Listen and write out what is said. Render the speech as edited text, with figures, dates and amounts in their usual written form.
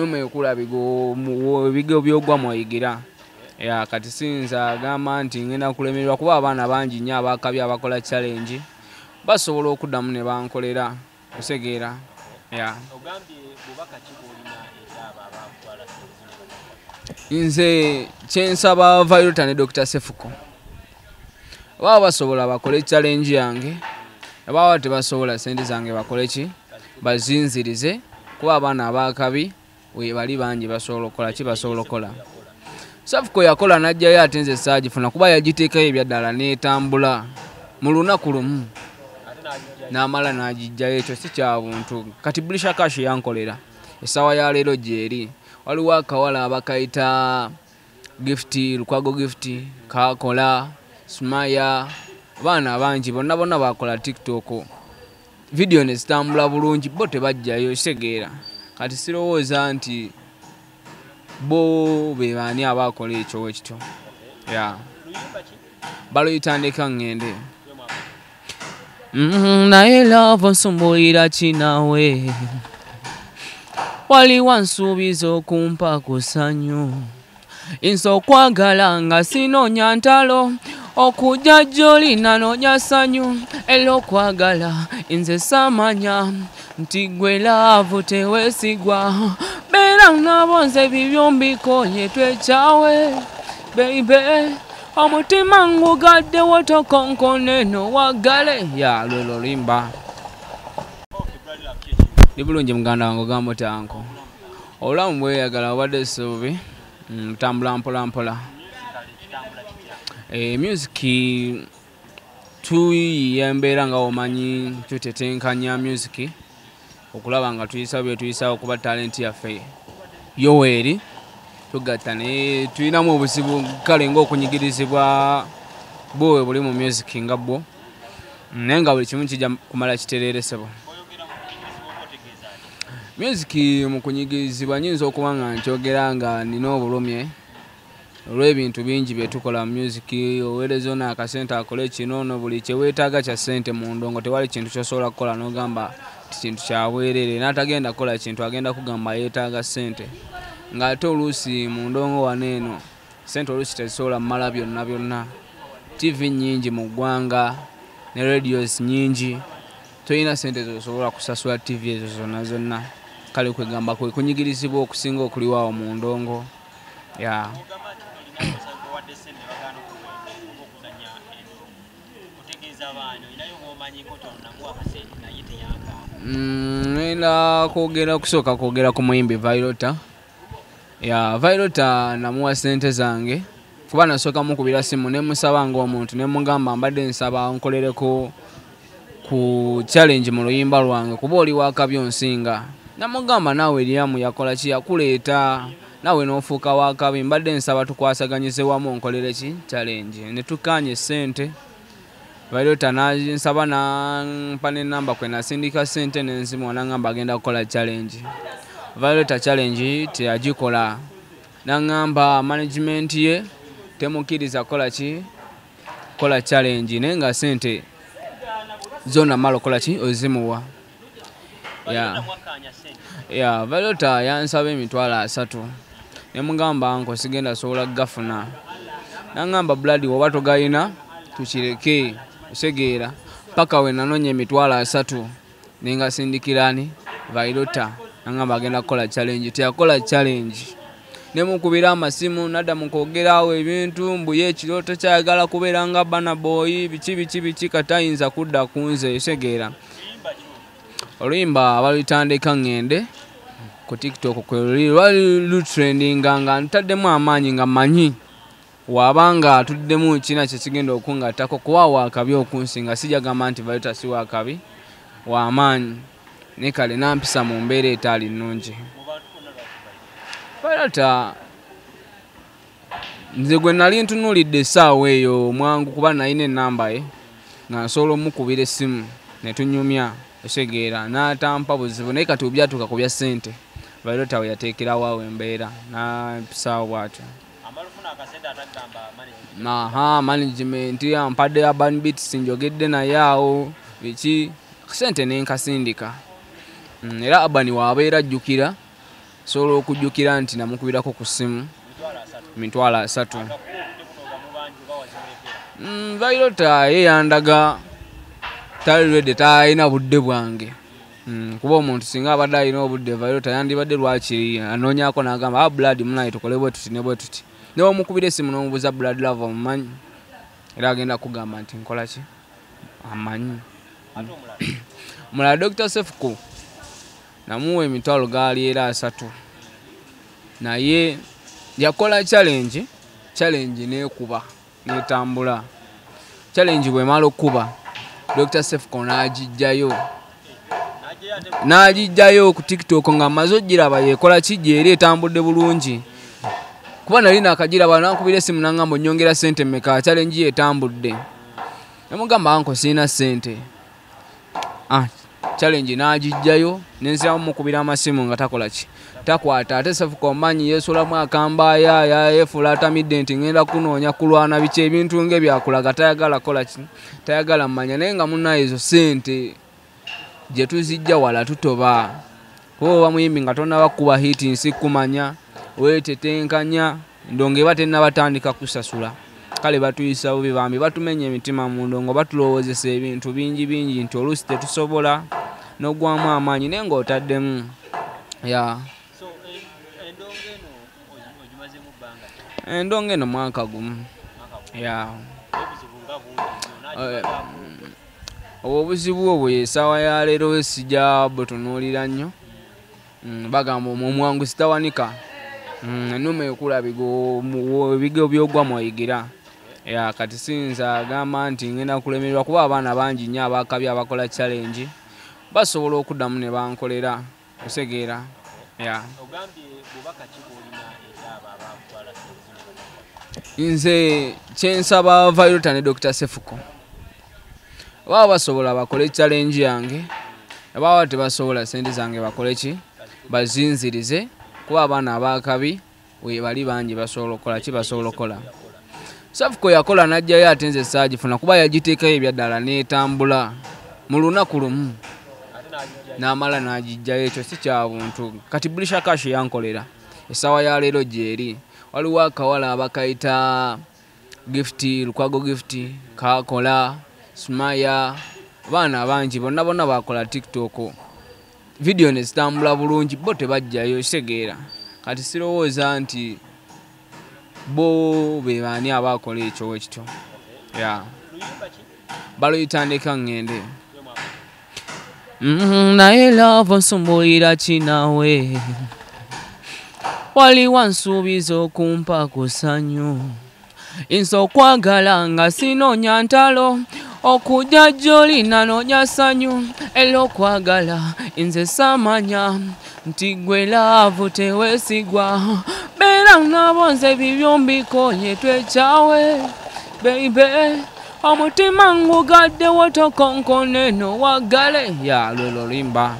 Numekula bigo byogwa mwayigira ya kati sinza agamba nti ngenda kulemererwa kuba abaana bangi nnyo abakabi abakola challenge basobola okuddamu ne bankolera osegeera ya ogambye bubaka kibolina ezaba abakwala nze kyensaba Violet ne Dr. Sefuko baba basobola bakole challenge yange baba tebasobola sente zange bakole ki bazinzirize kuba abaana abakabi we bali bangi basobola okola ki basobola okola Sefuko yakola najjayo atenze saagifuna kuba yagiteeka ebyaddala n'etambula mu lunaku lumu n'amala n'agijjayo ekyo si kya buntu kati Bulisha Cash yankolera essaawa ya leero gyeri waliwo akawala abakayita Lukwago gift kakola Smaya baana bangi bonna bakola TikTok video ne zitambula bulungi bo tebajjayo kitegeera kati sirowooza nti bo be baani abakola ekyo ekityo ya baluyitandika ngende naye love nsumbuulira kinawe wali wansuubiza okumpa ku ssanyu nze okwagala nga sinoonya ntalo okujja gy'oli nanoonya ssanyu era okwagala nze saamanya nti gwe laavu teweesigwa beera nabonze bibyo mbikoye twekyawe baby omutima ngugaddewo tokonkone nowagale ya lwelo limba ndi bulungi muganda wange ogamba otanko obulamu bweyagala obadde essuubi ntambula mpola mpola music tuyembeera nga omanyi tutetenkanya music okulaba nga tuyisa bye tuyisa okuba talent yaffe Yoweri tugatta ne tuyinamu obuzibu kale ng'okunyigirizibwa bwe buli mu music nga bwo naye nga buli kimu kijja kumala kitereeresebwa music mu kunyigirizibwa nyinza okuba nga nkyogera nga nina obulumye olw'ebintu bingi bye tukola mu music oweereza ono akasente akole kino no buli kyeweetaaga kya ssente mu ndongo tewali kintu ky'osobola kukola n'ogamba kintu kya bwerere n'atagenda kukola kintu agenda kugamba yeetaaga ssente ng'ate oluusi mu ndongo wano eno ssente oluusi tezisobola mmala byonna TV nnyingi mu ggwanga ne radios nnyingi tolina ssente zosobola kusasula TV ezo zonna kale kwegamba kwe kunyigirizibwa okusinga okuliwaawo mu ndongo ya nenda kusooka kwogera ku muyimbi Violet ya Violet namuwa ssente zange kuba nasooka mukubira simu ne musaba ng'omuntu ne mugamba mbadde nsaba nkolereko ku challenge mu luyimba lwange kuba oli wakabyo nsinga namugamba naawe Liam yakola ki yakuleeta naawe n'ofuuka wakabi mbadde nsaba tukwasaganyize wamu nkolere ki challenge ne tukanye ssente Violet nsaba nampa n'ennamba kwe nasindika ssente n'enzimu n'angamba agenda kukola challenge Violet challenge teyagikola n'angamba management ye temukkiriza kola ki kola challenge naye nga ssente zona malo kola ki ozimuwa ya Violet yansaba $300 ne mugamba nko sigenda sobola gafuna n'angamba blood woba togayina tukireke osegeera paka we nanonye $300 nenga sindikirani Violet n'angamba agenda kukola challenge teyakola challenge ne mukubira amasimu nadda mukwogerawo ebintu mbuye ekirooto kyayagala kubeera nga Burna Boy biki katayinza kudda kunze osegeera oluyimba balutandika ngende ku TikTok kwe lutrendinga nga ntaddemu amaanyi nga manyi wabanga tuddemu kina kye kigenda okungattako kuba wakabi okunsinga sijagamba nti Violet si wakabi w'amaanyi ne kale nampisa mu mbeera etaali nnungi Violet nze gwe nali ntunuulidde essaawa eyo mwangu kuba nalina ennamba ye nga nsobola omukubira essimu ne tunyumya osegeera n'atampa buzibu naye kati obyatuuka ku bya ssente Violet we yateekerawo awo embeera n'ampisaawo bw'atyo management ampadde Urban Beats njogedde naye awo biki ssente ne nkasindika era Urban waabeera ajjukira sobola okujjukira nti namukubirako ku ssimu emitwalo 3. Vairota ye yandaga tali ready, talina budde bwange. Kuba omuntu singa abadde alina obudde Vairota yandibadde lwaki anoonyako n'agamba blood munaye tukole bwe tuti ne bwe tuti. N'omukubira essimu n'omubuuza blood love omumanyi era agenda kugamba nti nkola ki amanyi. Mulala Dr. Sefuko namuwa emitwalo gaali era 3 naye yakola challenge n'ekuba n'etambula. Challenge bwe mala okuba Dr. Sefuko n'agijjayo ku TikTok nga amaze ogiraba yekola ki gyeri etambudde bulungi. Kuba nali nakagiraba nankubira essimu n'angamba onnyongera ssente mmeka challenge ye etambudde. Namugamba anko sina ssente. Challenge n'agijjayo n'ensiramu mukubira amasimu nga takola ki takwata. Ate Sefuko omanyi yeesolamu akambaaya yeefuula atamidde nti ngenda kunoonya kulwana biki ebintu ng'ebyakulaga tayagala kola ki tayagala mmanya. Naye nga munnaye ezo ssente gye tuzijja wala tutoba. Kuba bamuyimbi nga tonnaba kuba hiti nsi kumanya weetetenkanya ndongo eba tennabatandika kusasula. Kale batuyisa bubi bambi batumenya emitima mu ndongo batulowoozesa ebintu bingi nti oluusi tetusobola n'ogwamu amaanyi naye ng'otaddemu. Endongo eno mwaka gumu. Obuzibu obwo essaawa ya leero sijja butunuulira nnyo. Bagamba omwangu sitawanika. Ennuma ekula ebigo by'ogwa mwayigira. Kati siyinza agamba nti ngenda kulemererwa kuba abaana bangi nnyo abakabi abakola challenge basobola okuddamu ne bankolera kusegeera. Nze kyensaba Vairota ne Dr. Sefuko baba basobola bakole challenge yange, baba tebasobola sente zange bakole ki bazinzirize kuba abaana abakabi we bali bangi basobola okukola ki basobola okukola. Sefuko yakola n'ajjayo ate nze saagifuna kuba yagiteekayo ebyaddala n'etambula mu lunaku lumu n'amala n'agijjayo. Ekyo si kya buntu. Kati Bulisha Cash yankolera essaawa ya leero gyeri. Waliwo akawala abakayita Lukwago Gift kakola Smaya baana bangi bonna bakola TikTok video ne zitambula bulungi bo tebajjayo kitegeera. Kati sirowooza nti bo be baani abakola ekyo ekityo. Baluyitandika ngende naye love nsumbuulira kinawe wali wansuubiza okumpa ku ssanyu nsa okwagala nga sinoonya ntalo okujja gy'oli nanoonya ssanyu era okwagala nze saamanya nti gwe laavu teweesigwa beera nabonze bibyo mbikoye twekyawe baby omutima ngugadde wotokonkone no wagale lwe lulimba.